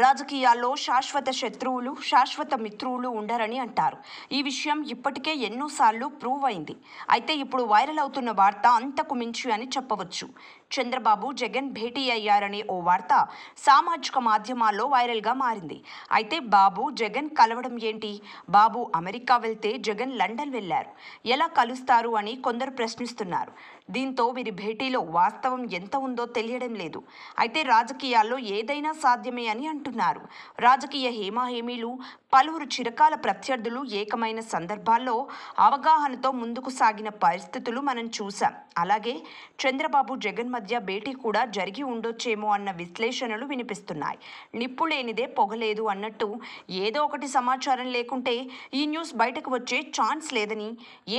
రాజకీయాల్లో శాశ్వత శత్రువులు, శాశ్వత మిత్రువులు ఉండరని అంటారు. ఈ విషయం ఇప్పటికే ఎన్నోసార్లు ప్రూవ్ అయింది. అయితే ఇప్పుడు వైరల్ అవుతున్న వార్త అంతకు మించి అని చెప్పవచ్చు. చంద్రబాబు, జగన్ భేటీ అయ్యారనే ఓ వార్త సామాజిక మాధ్యమాల్లో వైరల్గా మారింది. అయితే బాబు, జగన్ కలవడం ఏంటి? బాబు అమెరికా వెళ్తే జగన్ లండన్ వెళ్లారు. ఎలా కలుస్తారు అని కొందరు ప్రశ్నిస్తున్నారు. దీంతో వీరి భేటీలో వాస్తవం ఎంత ఉందో తెలియడం లేదు. అయితే రాజకీయాల్లో ఏదైనా సాధ్యమే అని అంటున్నారు. రాజకీయ హేమాహేమీలు, పలువురు చిరకాల ప్రత్యర్థులు ఏకమైన సందర్భాల్లో అవగాహనతో ముందుకు సాగిన పరిస్థితులు మనం చూసాం. అలాగే చంద్రబాబు, జగన్ మధ్య భేటీ కూడా జరిగి ఉండొచ్చేమో అన్న విశ్లేషణలు వినిపిస్తున్నాయి. నిప్పు లేనిదే పొగలేదు అన్నట్టు ఏదో ఒకటి సమాచారం లేకుంటే ఈ న్యూస్ బయటకు వచ్చే ఛాన్స్ లేదని,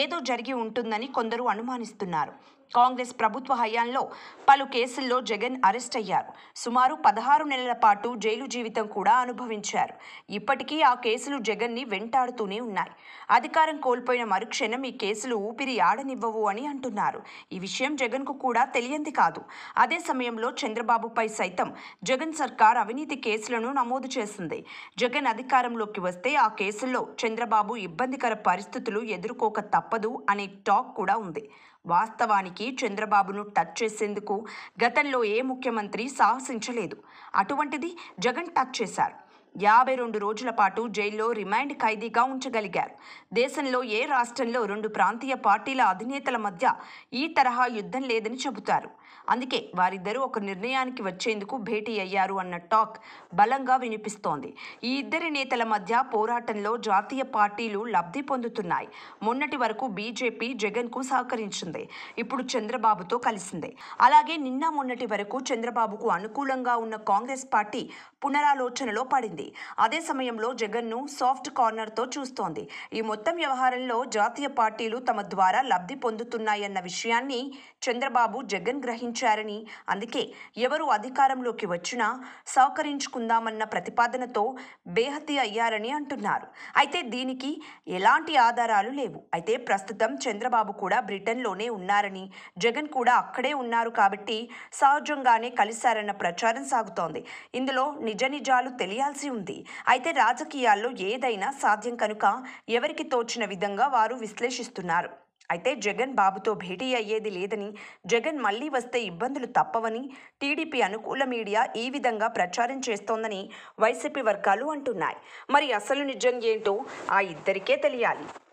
ఏదో జరిగి ఉంటుందని కొందరు అనుమానిస్తున్నారు. కాంగ్రెస్ ప్రభుత్వ హయాంలో పలు కేసుల్లో జగన్ అరెస్ట్ అయ్యారు. సుమారు 16 నెలల పాటు జైలు జీవితం కూడా అనుభవించారు. ఇప్పటికీ ఆ కేసులు జగన్ని వెంటాడుతూనే ఉన్నాయి. అధికారం కోల్పోయిన మరుక్షణం ఈ కేసులు ఊపిరి ఆడనివ్వవు అని అంటున్నారు. ఈ విషయం జగన్కు కూడా తెలియంది కాదు. అదే సమయంలో చంద్రబాబుపై సైతం జగన్ సర్కార్ అవినీతి కేసులను నమోదు చేసింది. జగన్ అధికారంలోకి వస్తే ఆ కేసుల్లో చంద్రబాబు ఇబ్బందికర పరిస్థితులు ఎదుర్కోక తప్పదు అనే టాక్ కూడా ఉంది. వాస్తవానికి చంద్రబాబును టచ్ చేసేందుకు గతంలో ఏ ముఖ్యమంత్రి సాహసించలేదు. అటువంటిది జగన్ టచ్ చేశారు. 52 రోజుల పాటు జైల్లో రిమాండ్ ఖైదీగా ఉంచగలిగారు. దేశంలో ఏ రాష్ట్రంలో 2 ప్రాంతీయ పార్టీల అధినేతల మధ్య ఈ తరహా యుద్ధం లేదని చెబుతారు. అందుకే వారిద్దరూ ఒక నిర్ణయానికి వచ్చేందుకు భేటీ అయ్యారు అన్న టాక్ బలంగా వినిపిస్తోంది. ఈ ఇద్దరి నేతల మధ్య పోరాటంలో జాతీయ పార్టీలు లబ్ధి పొందుతున్నాయి. మొన్నటి వరకు బీజేపీ జగన్కు సహకరించింది. ఇప్పుడు చంద్రబాబుతో కలిసింది. అలాగే నిన్న మొన్నటి వరకు చంద్రబాబుకు అనుకూలంగా ఉన్న కాంగ్రెస్ పార్టీ పునరాలోచనలో పడింది. అదే సమయంలో జగన్ను సాఫ్ట్ కార్నర్తో చూస్తోంది. ఈ మొత్తం వ్యవహారంలో జాతీయ పార్టీలు తమ ద్వారా లబ్ధి పొందుతున్నాయన్న విషయాన్ని చంద్రబాబు, జగన్ గ్రహించారని, అందుకే ఎవరు అధికారంలోకి వచ్చినా సహకరించుకుందామన్న ప్రతిపాదనతో బేహతీ అయ్యారని అంటున్నారు. అయితే దీనికి ఎలాంటి ఆధారాలు లేవు. అయితే ప్రస్తుతం చంద్రబాబు కూడా బ్రిటన్లోనే ఉన్నారని, జగన్ కూడా అక్కడే ఉన్నారు కాబట్టి సహజంగానే కలిశారన్న ప్రచారం సాగుతోంది. ఇందులో నిజాలు తెలియాల్సి ఉంది. అయితే రాజకీయాల్లో ఏదైనా సాధ్యం కనుక ఎవరికి తోచిన విధంగా వారు విశ్లేషిస్తున్నారు. అయితే జగన్ బాబుతో భేటీ అయ్యేది లేదని, జగన్ మళ్లీ వస్తే ఇబ్బందులు తప్పవని టీడీపీ అనుకూల మీడియా ఈ విధంగా ప్రచారం చేస్తోందని వైసీపీ వర్గాలు అంటున్నాయి. మరి అసలు నిజం ఏంటో ఆ ఇద్దరికే తెలియాలి.